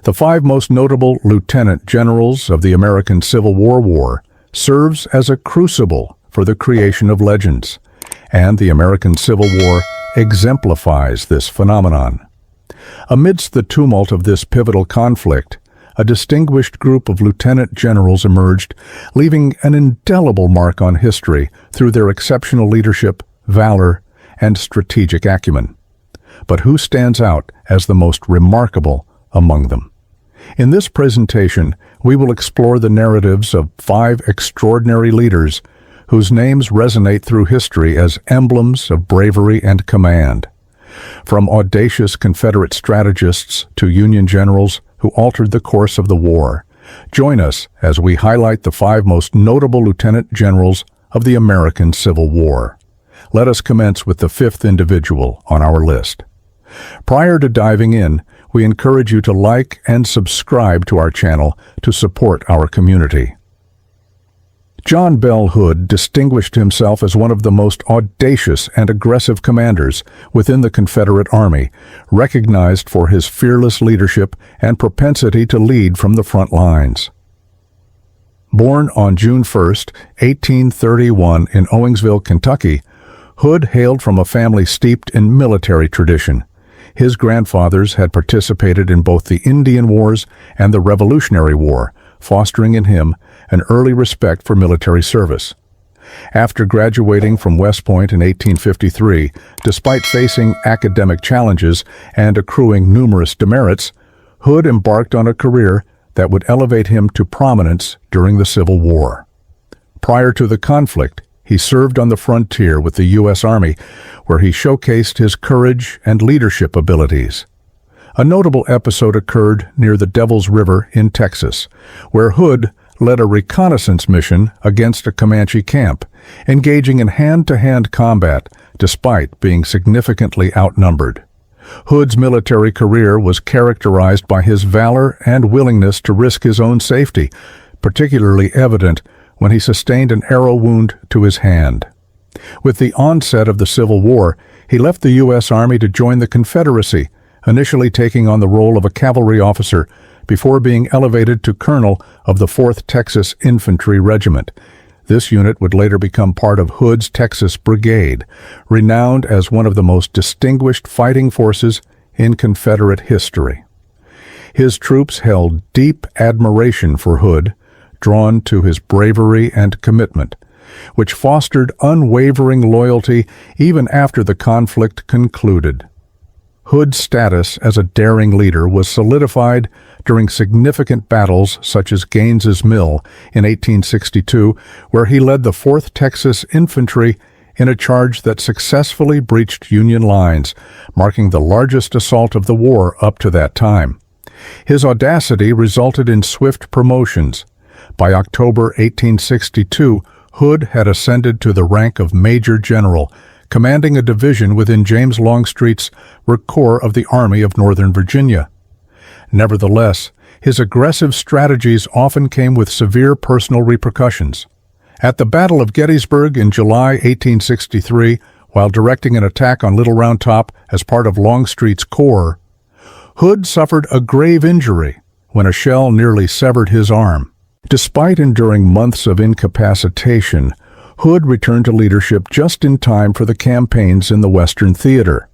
The five most notable lieutenant generals of the American Civil War serves as a crucible for the creation of legends, and the American Civil War exemplifies this phenomenon. Amidst the tumult of this pivotal conflict, a distinguished group of lieutenant generals emerged, leaving an indelible mark on history through their exceptional leadership, valor, and strategic acumen. But who stands out as the most remarkable among them? In this presentation, we will explore the narratives of five extraordinary leaders whose names resonate through history as emblems of bravery and command. From audacious Confederate strategists to Union generals who altered the course of the war, join us as we highlight the five most notable lieutenant generals of the American Civil War. Let us commence with the fifth individual on our list. Prior to diving in, we encourage you to like and subscribe to our channel to support our community. John Bell Hood distinguished himself as one of the most audacious and aggressive commanders within the Confederate Army, recognized for his fearless leadership and propensity to lead from the front lines. Born on June 1, 1831 in Owingsville, Kentucky, Hood hailed from a family steeped in military tradition. His grandfathers had participated in both the Indian Wars and the Revolutionary War, fostering in him an early respect for military service. After graduating from West Point in 1853, despite facing academic challenges and accruing numerous demerits, Hood embarked on a career that would elevate him to prominence during the Civil War. Prior to the conflict, he served on the frontier with the U.S. Army, where he showcased his courage and leadership abilities. A notable episode occurred near the Devil's River in Texas, where Hood led a reconnaissance mission against a Comanche camp, engaging in hand-to-hand combat despite being significantly outnumbered. Hood's military career was characterized by his valor and willingness to risk his own safety, particularly evident when he sustained an arrow wound to his hand. With the onset of the Civil War, he left the U.S. Army to join the Confederacy, initially taking on the role of a cavalry officer before being elevated to colonel of the 4th Texas Infantry Regiment. This unit would later become part of Hood's Texas Brigade, renowned as one of the most distinguished fighting forces in Confederate history. His troops held deep admiration for Hood, drawn to his bravery and commitment, which fostered unwavering loyalty even after the conflict concluded. Hood's status as a daring leader was solidified during significant battles such as Gaines's Mill in 1862, where he led the 4th Texas Infantry in a charge that successfully breached Union lines, marking the largest assault of the war up to that time. His audacity resulted in swift promotions. By October 1862, Hood had ascended to the rank of Major General, commanding a division within James Longstreet's Corps of the Army of Northern Virginia. Nevertheless, his aggressive strategies often came with severe personal repercussions. At the Battle of Gettysburg in July 1863, while directing an attack on Little Round Top as part of Longstreet's corps, Hood suffered a grave injury when a shell nearly severed his arm. Despite enduring months of incapacitation, Hood returned to leadership just in time for the campaigns in the Western Theater.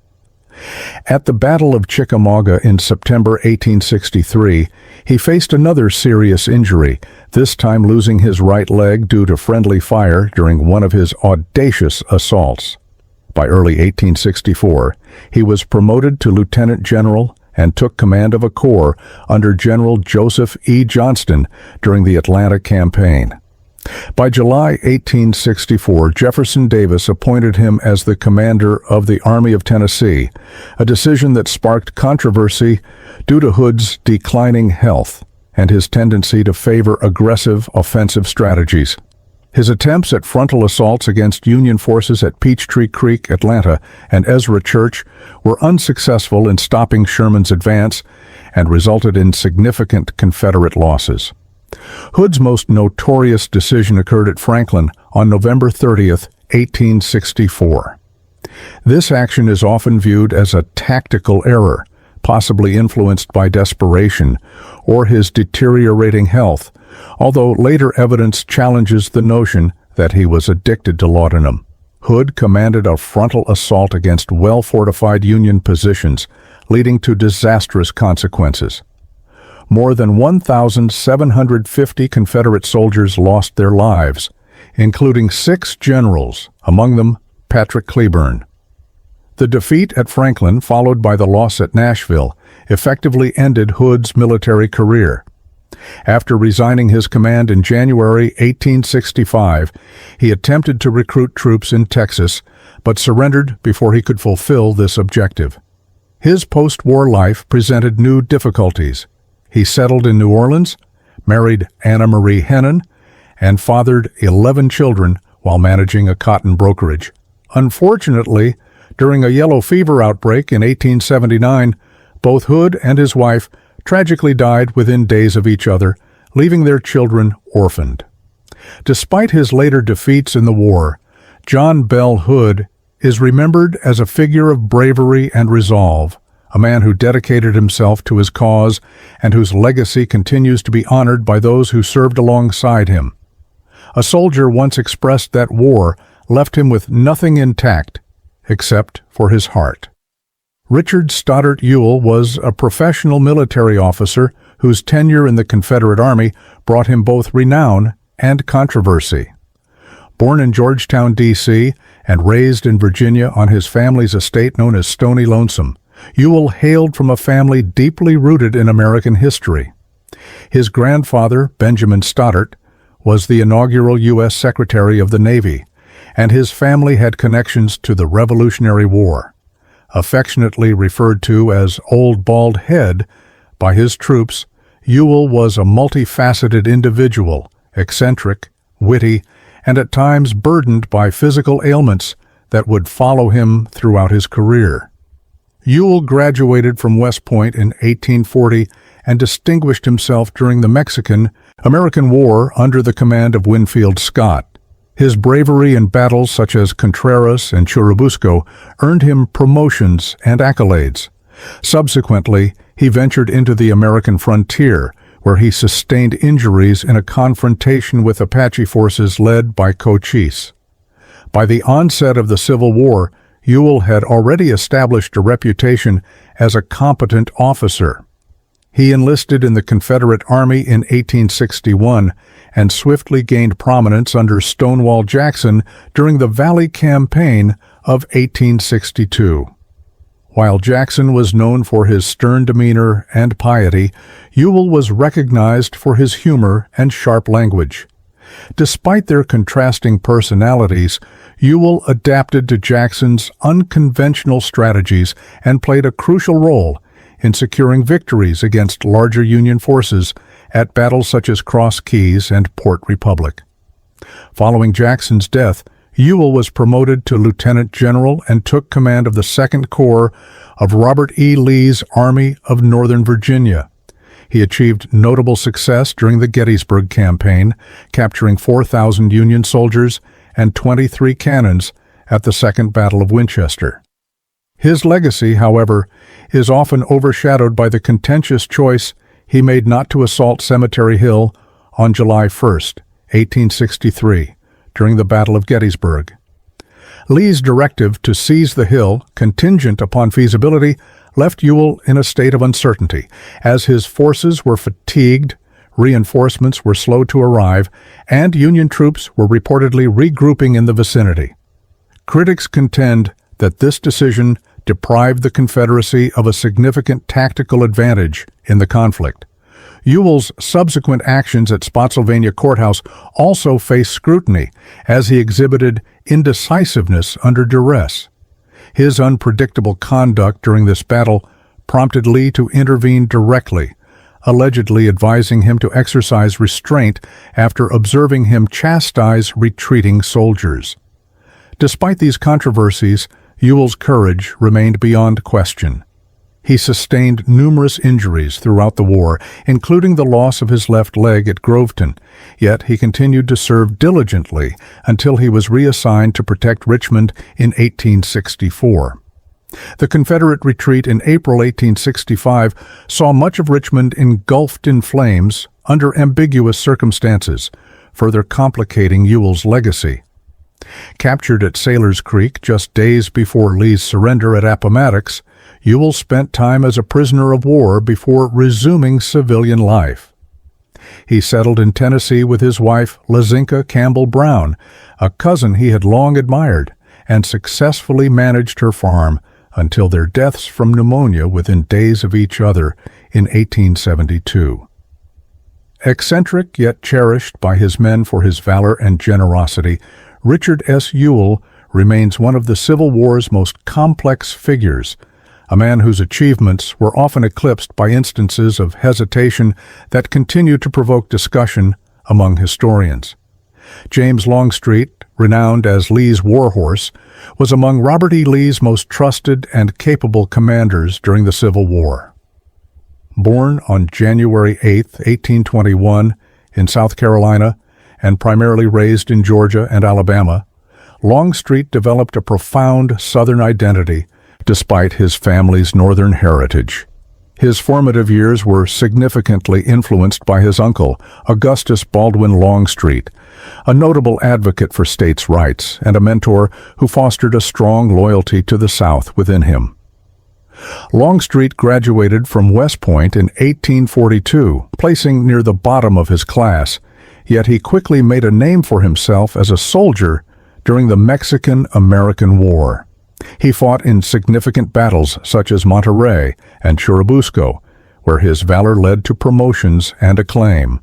At the Battle of Chickamauga in September 1863, he faced another serious injury, this time losing his right leg due to friendly fire during one of his audacious assaults. By early 1864, he was promoted to lieutenant general and took command of a corps under General Joseph E. Johnston during the Atlanta campaign. By July 1864, Jefferson Davis appointed him as the commander of the Army of Tennessee, a decision that sparked controversy due to Hood's declining health and his tendency to favor aggressive offensive strategies. His attempts at frontal assaults against Union forces at Peachtree Creek, Atlanta, and Ezra Church were unsuccessful in stopping Sherman's advance and resulted in significant Confederate losses. Hood's most notorious decision occurred at Franklin on November 30th, 1864. This action is often viewed as a tactical error, possibly influenced by desperation or his deteriorating health, although later evidence challenges the notion that he was addicted to laudanum. Hood commanded a frontal assault against well-fortified Union positions, leading to disastrous consequences. More than 1,750 Confederate soldiers lost their lives, including 6 generals, among them Patrick Cleburne. The defeat at Franklin, followed by the loss at Nashville, effectively ended Hood's military career. After resigning his command in January 1865, he attempted to recruit troops in Texas, but surrendered before he could fulfill this objective. His post-war life presented new difficulties. He settled in New Orleans, married Anna Marie Hennon, and fathered 11 children while managing a cotton brokerage. Unfortunately, during a yellow fever outbreak in 1879, both Hood and his wife tragically died within days of each other, leaving their children orphaned. Despite his later defeats in the war, John Bell Hood is remembered as a figure of bravery and resolve, a man who dedicated himself to his cause and whose legacy continues to be honored by those who served alongside him. A soldier once expressed that war left him with nothing intact except for his heart. Richard Stoddert Ewell was a professional military officer whose tenure in the Confederate Army brought him both renown and controversy. Born in Georgetown, D.C., and raised in Virginia on his family's estate known as Stony Lonesome, Ewell hailed from a family deeply rooted in American history. His grandfather, Benjamin Stoddert, was the inaugural U.S. Secretary of the Navy, and his family had connections to the Revolutionary War. Affectionately referred to as Old Bald Head by his troops, Ewell was a multifaceted individual, eccentric, witty, and at times burdened by physical ailments that would follow him throughout his career. Ewell graduated from West Point in 1840 and distinguished himself during the Mexican-American War under the command of Winfield Scott. His bravery in battles such as Contreras and Churubusco earned him promotions and accolades. Subsequently, he ventured into the American frontier, where he sustained injuries in a confrontation with Apache forces led by Cochise. By the onset of the Civil War, Ewell had already established a reputation as a competent officer. He enlisted in the Confederate Army in 1861 and swiftly gained prominence under Stonewall Jackson during the Valley Campaign of 1862. While Jackson was known for his stern demeanor and piety, Ewell was recognized for his humor and sharp language. Despite their contrasting personalities, Ewell adapted to Jackson's unconventional strategies and played a crucial role in securing victories against larger Union forces at battles such as Cross Keys and Port Republic. Following Jackson's death, Ewell was promoted to lieutenant general and took command of the 2nd Corps of Robert E. Lee's Army of Northern Virginia. He achieved notable success during the Gettysburg Campaign, capturing 4,000 Union soldiers and 23 cannons at the Second Battle of Winchester. His legacy, however, is often overshadowed by the contentious choice he made not to assault Cemetery Hill on July 1, 1863, during the Battle of Gettysburg. Lee's directive to seize the hill, contingent upon feasibility, left Ewell in a state of uncertainty, as his forces were fatigued, reinforcements were slow to arrive, and Union troops were reportedly regrouping in the vicinity. Critics contend that this decision deprived the Confederacy of a significant tactical advantage in the conflict. Ewell's subsequent actions at Spotsylvania Courthouse also faced scrutiny, as he exhibited indecisiveness under duress. His unpredictable conduct during this battle prompted Lee to intervene directly, allegedly advising him to exercise restraint after observing him chastise retreating soldiers. Despite these controversies, Ewell's courage remained beyond question. He sustained numerous injuries throughout the war, including the loss of his left leg at Groveton, yet he continued to serve diligently until he was reassigned to protect Richmond in 1864. The Confederate retreat in April 1865 saw much of Richmond engulfed in flames under ambiguous circumstances, further complicating Ewell's legacy. Captured at Sailor's Creek just days before Lee's surrender at Appomattox, Ewell spent time as a prisoner of war before resuming civilian life. He settled in Tennessee with his wife, Lizinka Campbell Brown, a cousin he had long admired, and successfully managed her farm until their deaths from pneumonia within days of each other in 1872. Eccentric yet cherished by his men for his valor and generosity, Richard S. Ewell remains one of the Civil War's most complex figures, a man whose achievements were often eclipsed by instances of hesitation that continue to provoke discussion among historians. James Longstreet, renowned as Lee's warhorse, was among Robert E. Lee's most trusted and capable commanders during the Civil War. Born on January 8, 1821, in South Carolina, and primarily raised in Georgia and Alabama, Longstreet developed a profound Southern identity despite his family's Northern heritage. His formative years were significantly influenced by his uncle, Augustus Baldwin Longstreet, a notable advocate for states' rights and a mentor who fostered a strong loyalty to the South within him. Longstreet graduated from West Point in 1842, placing near the bottom of his class, yet he quickly made a name for himself as a soldier during the Mexican-American War. He fought in significant battles such as Monterrey and Churubusco, where his valor led to promotions and acclaim.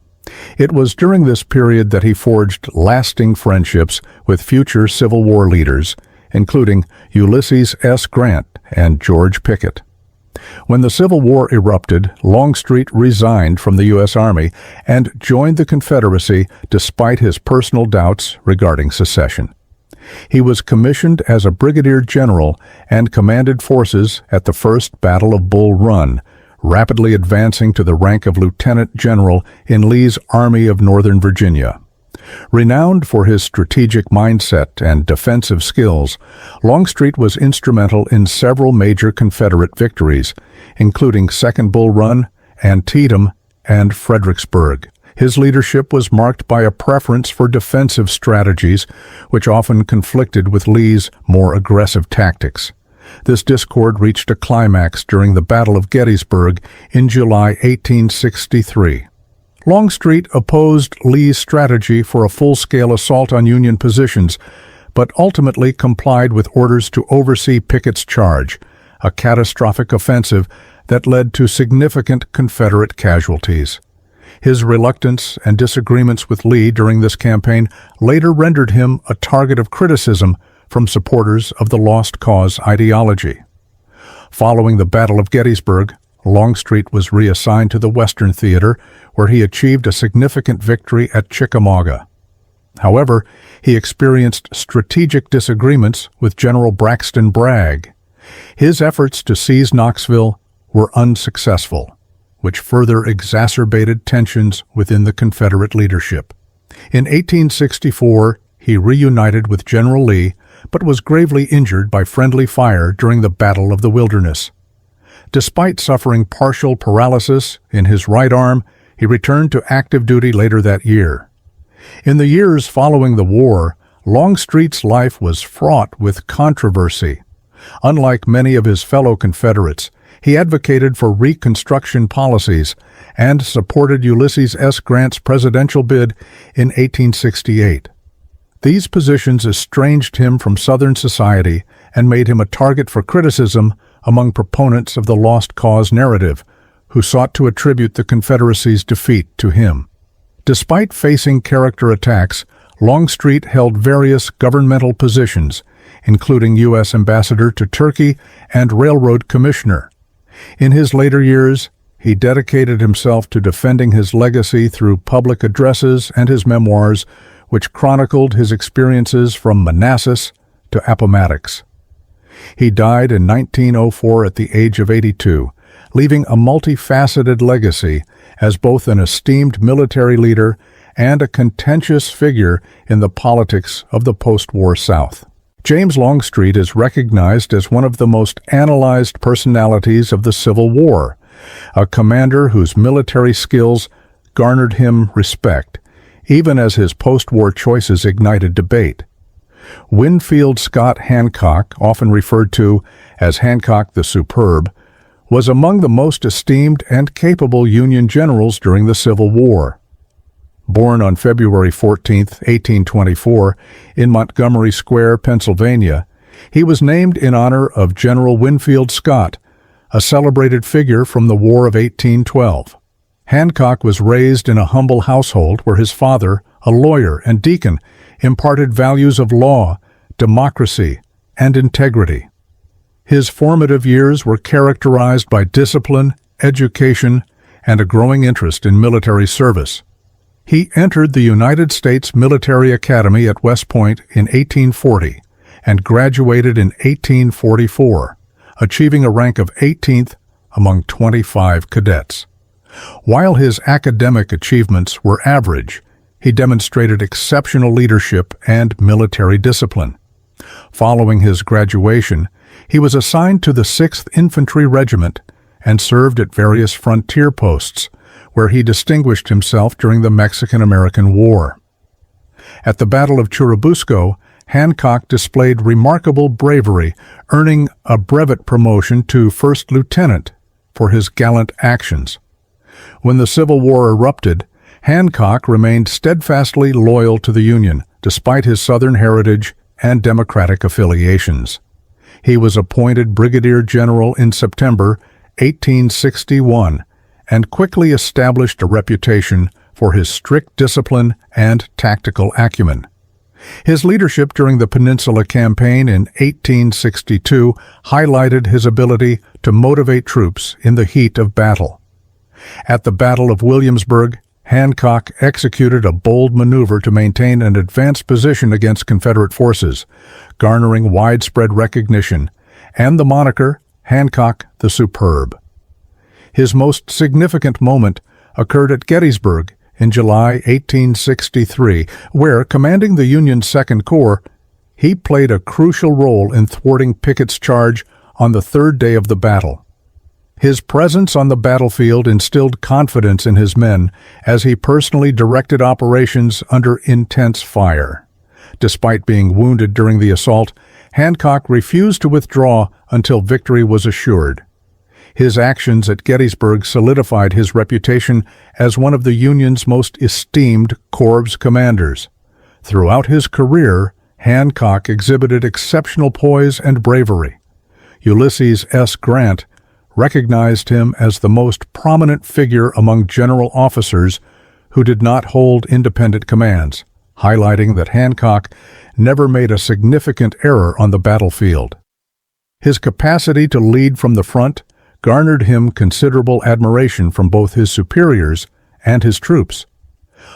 It was during this period that he forged lasting friendships with future Civil War leaders, including Ulysses S. Grant and George Pickett. When the Civil War erupted, Longstreet resigned from the U.S. Army and joined the Confederacy despite his personal doubts regarding secession. He was commissioned as a brigadier general and commanded forces at the First Battle of Bull Run, rapidly advancing to the rank of lieutenant general in Lee's Army of Northern Virginia. Renowned for his strategic mindset and defensive skills, Longstreet was instrumental in several major Confederate victories, including Second Bull Run, Antietam, and Fredericksburg. His leadership was marked by a preference for defensive strategies, which often conflicted with Lee's more aggressive tactics. This discord reached a climax during the Battle of Gettysburg in July 1863. Longstreet opposed Lee's strategy for a full-scale assault on Union positions, but ultimately complied with orders to oversee Pickett's charge, a catastrophic offensive that led to significant Confederate casualties. His reluctance and disagreements with Lee during this campaign later rendered him a target of criticism from supporters of the Lost Cause ideology. Following the Battle of Gettysburg, Longstreet was reassigned to the Western Theater, where he achieved a significant victory at Chickamauga. However, he experienced strategic disagreements with General Braxton Bragg. His efforts to seize Knoxville were unsuccessful, which further exacerbated tensions within the Confederate leadership. In 1864, he reunited with General Lee, but was gravely injured by friendly fire during the Battle of the Wilderness. Despite suffering partial paralysis in his right arm, he returned to active duty later that year. In the years following the war, Longstreet's life was fraught with controversy. Unlike many of his fellow Confederates, he advocated for Reconstruction policies and supported Ulysses S. Grant's presidential bid in 1868. These positions estranged him from Southern society and made him a target for criticism among proponents of the Lost Cause narrative, who sought to attribute the Confederacy's defeat to him. Despite facing character attacks, Longstreet held various governmental positions, including U.S. Ambassador to Turkey and Railroad Commissioner. In his later years, he dedicated himself to defending his legacy through public addresses and his memoirs, which chronicled his experiences from Manassas to Appomattox. He died in 1904 at the age of 82, leaving a multifaceted legacy as both an esteemed military leader and a contentious figure in the politics of the post-war South. James Longstreet is recognized as one of the most analyzed personalities of the Civil War, a commander whose military skills garnered him respect, even as his post-war choices ignited debate. Winfield Scott Hancock, often referred to as Hancock the Superb, was among the most esteemed and capable Union generals during the Civil War. Born on February 14, 1824, in Montgomery Square, Pennsylvania, he was named in honor of General Winfield Scott, a celebrated figure from the War of 1812. Hancock was raised in a humble household where his father, a lawyer and deacon, imparted values of law, democracy, and integrity. His formative years were characterized by discipline, education, and a growing interest in military service. He entered the United States Military Academy at West Point in 1840 and graduated in 1844, achieving a rank of 18th among 25 cadets. While his academic achievements were average, he demonstrated exceptional leadership and military discipline. Following his graduation, he was assigned to the 6th Infantry Regiment and served at various frontier posts, where he distinguished himself during the Mexican-American War. At the Battle of Churubusco, Hancock displayed remarkable bravery, earning a brevet promotion to first lieutenant for his gallant actions. When the Civil War erupted, Hancock remained steadfastly loyal to the Union, despite his Southern heritage and Democratic affiliations. He was appointed Brigadier General in September 1861 and quickly established a reputation for his strict discipline and tactical acumen. His leadership during the Peninsula Campaign in 1862 highlighted his ability to motivate troops in the heat of battle. At the Battle of Williamsburg, Hancock executed a bold maneuver to maintain an advanced position against Confederate forces, garnering widespread recognition and the moniker Hancock the Superb. His most significant moment occurred at Gettysburg in July 1863, where, commanding the Union Second Corps, he played a crucial role in thwarting Pickett's charge on the third day of the battle. His presence on the battlefield instilled confidence in his men as he personally directed operations under intense fire. Despite being wounded during the assault, Hancock refused to withdraw until victory was assured. His actions at Gettysburg solidified his reputation as one of the Union's most esteemed corps commanders. Throughout his career, Hancock exhibited exceptional poise and bravery. Ulysses S. Grant recognized him as the most prominent figure among general officers who did not hold independent commands, highlighting that Hancock never made a significant error on the battlefield. His capacity to lead from the front garnered him considerable admiration from both his superiors and his troops.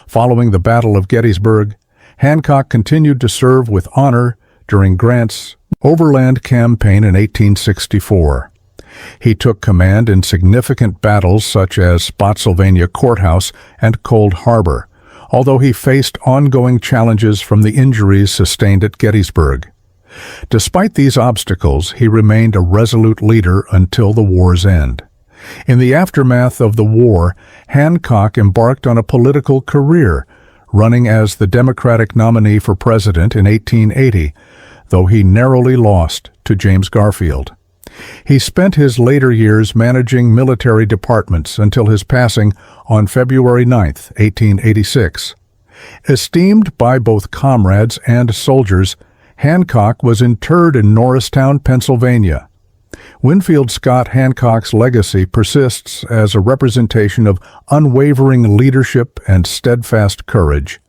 Following the Battle of Gettysburg, Hancock continued to serve with honor during Grant's overland campaign in 1864. He took command in significant battles such as Spotsylvania Courthouse and Cold Harbor, although he faced ongoing challenges from the injuries sustained at Gettysburg. Despite these obstacles, he remained a resolute leader until the war's end. In the aftermath of the war, Hancock embarked on a political career, running as the Democratic nominee for president in 1880, though he narrowly lost to James Garfield. He spent his later years managing military departments until his passing on February 9, 1886. Esteemed by both comrades and soldiers, Hancock was interred in Norristown, Pennsylvania. Winfield Scott Hancock's legacy persists as a representation of unwavering leadership and steadfast courage,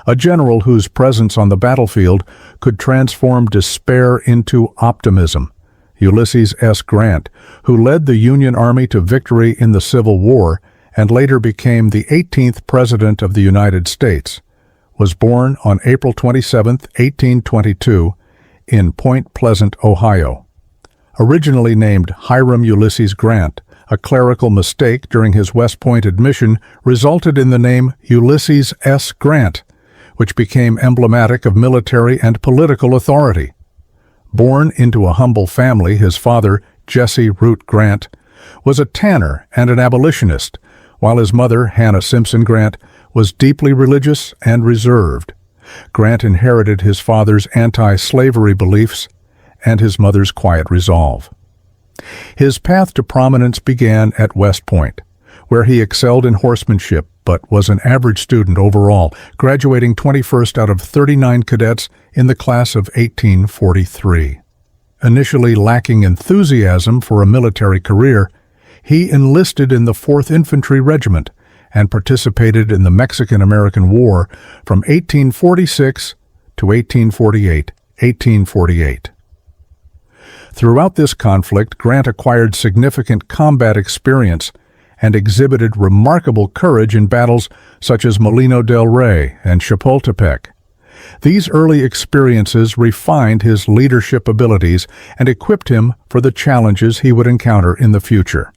a general whose presence on the battlefield could transform despair into optimism. Ulysses S. Grant, who led the Union Army to victory in the Civil War and later became the 18th President of the United States, was born on April 27, 1822, in Point Pleasant, Ohio. Originally named Hiram Ulysses Grant, a clerical mistake during his West Point admission resulted in the name Ulysses S. Grant, which became emblematic of military and political authority. Born into a humble family, his father, Jesse Root Grant, was a tanner and an abolitionist, while his mother, Hannah Simpson Grant, was deeply religious and reserved. Grant inherited his father's anti-slavery beliefs and his mother's quiet resolve. His path to prominence began at West Point, where he excelled in horsemanship but was an average student overall, graduating 21st out of 39 cadets in the class of 1843. Initially lacking enthusiasm for a military career, he enlisted in the 4th Infantry Regiment and participated in the Mexican-American War from 1846 to 1848. Throughout this conflict, Grant acquired significant combat experience and exhibited remarkable courage in battles such as Molino del Rey and Chapultepec. These early experiences refined his leadership abilities and equipped him for the challenges he would encounter in the future.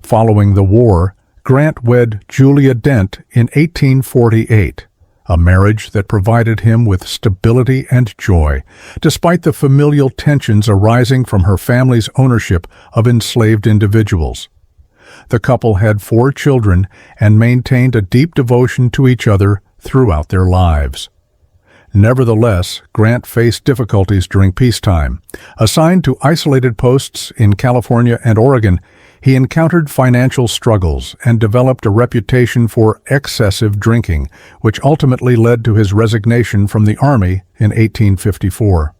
Following the war, Grant wed Julia Dent in 1848, a marriage that provided him with stability and joy, despite the familial tensions arising from her family's ownership of enslaved individuals. The couple had 4 children and maintained a deep devotion to each other throughout their lives. Nevertheless, Grant faced difficulties during peacetime. Assigned to isolated posts in California and Oregon, he encountered financial struggles and developed a reputation for excessive drinking, which ultimately led to his resignation from the Army in 1854.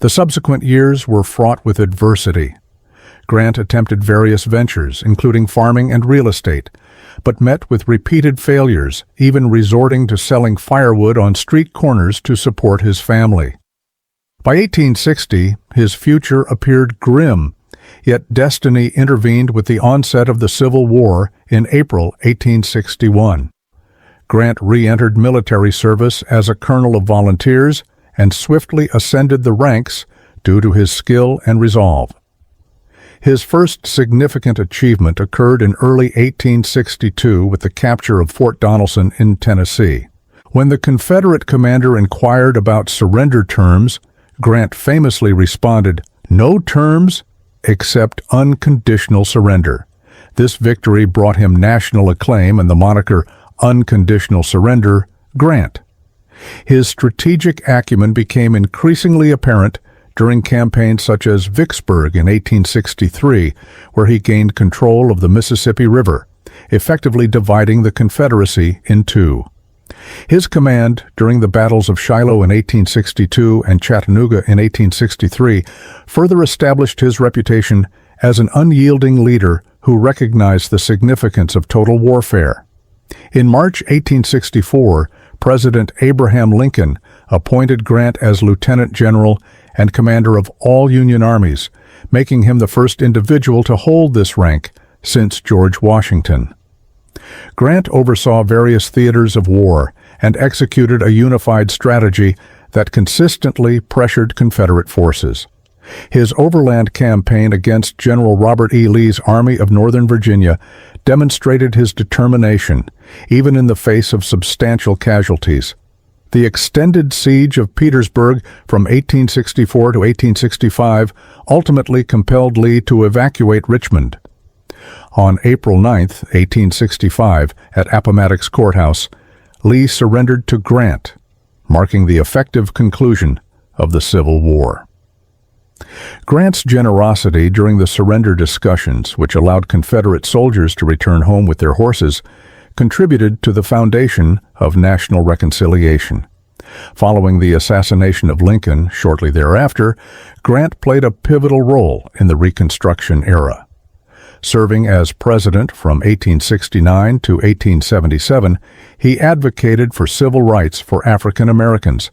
The subsequent years were fraught with adversity. Grant attempted various ventures, including farming and real estate, but met with repeated failures, even resorting to selling firewood on street corners to support his family. By 1860, his future appeared grim, yet destiny intervened with the onset of the Civil War in April 1861. Grant re-entered military service as a colonel of volunteers and swiftly ascended the ranks due to his skill and resolve. His first significant achievement occurred in early 1862 with the capture of Fort Donelson in Tennessee. When the Confederate commander inquired about surrender terms, Grant famously responded, "No terms except unconditional surrender." This victory brought him national acclaim and the moniker Unconditional Surrender Grant. His strategic acumen became increasingly apparent during campaigns such as Vicksburg in 1863, where he gained control of the Mississippi River, effectively dividing the Confederacy in two. His command during the battles of Shiloh in 1862 and Chattanooga in 1863 further established his reputation as an unyielding leader who recognized the significance of total warfare. In March 1864, President Abraham Lincoln appointed Grant as Lieutenant General and commander of all Union armies, making him the first individual to hold this rank since George Washington. Grant oversaw various theaters of war and executed a unified strategy that consistently pressured Confederate forces. His overland campaign against General Robert E. Lee's Army of Northern Virginia demonstrated his determination, even in the face of substantial casualties. The extended siege of Petersburg from 1864 to 1865 ultimately compelled Lee to evacuate Richmond. On April 9, 1865, at Appomattox Courthouse, Lee surrendered to Grant, marking the effective conclusion of the Civil War. Grant's generosity during the surrender discussions, which allowed Confederate soldiers to return home with their horses, contributed to the foundation of national reconciliation. Following the assassination of Lincoln shortly thereafter, Grant played a pivotal role in the Reconstruction era. Serving as president from 1869 to 1877, he advocated for civil rights for African Americans,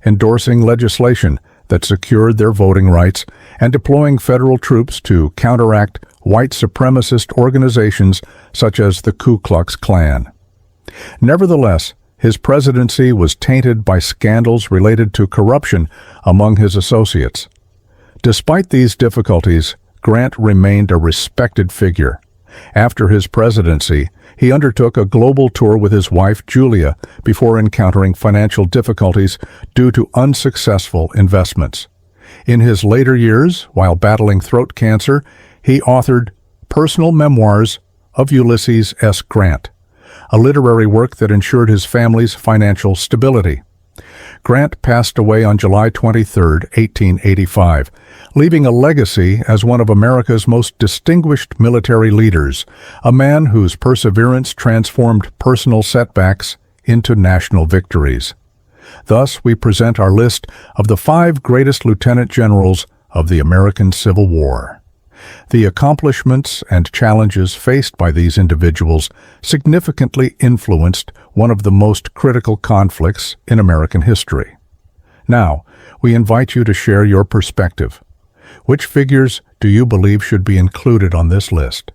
endorsing legislation that secured their voting rights and deploying federal troops to counteract white supremacist organizations such as the Ku Klux Klan. Nevertheless, his presidency was tainted by scandals related to corruption among his associates. Despite these difficulties, Grant remained a respected figure. After his presidency, he undertook a global tour with his wife, Julia, before encountering financial difficulties due to unsuccessful investments. In his later years, while battling throat cancer, he authored Personal Memoirs of Ulysses S. Grant, a literary work that ensured his family's financial stability. Grant passed away on July 23, 1885, leaving a legacy as one of America's most distinguished military leaders, a man whose perseverance transformed personal setbacks into national victories. Thus, we present our list of the 5 greatest lieutenant generals of the American Civil War. The accomplishments and challenges faced by these individuals significantly influenced one of the most critical conflicts in American history. Now, we invite you to share your perspective. Which figures do you believe should be included on this list?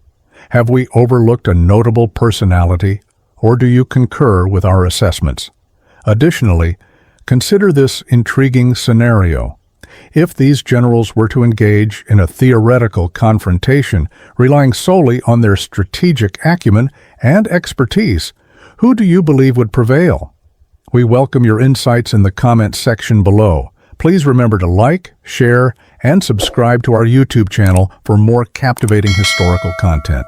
Have we overlooked a notable personality, or do you concur with our assessments? Additionally, consider this intriguing scenario. If these generals were to engage in a theoretical confrontation relying solely on their strategic acumen and expertise, who do you believe would prevail? We welcome your insights in the comments section below. Please remember to like, share, and subscribe to our YouTube channel for more captivating historical content.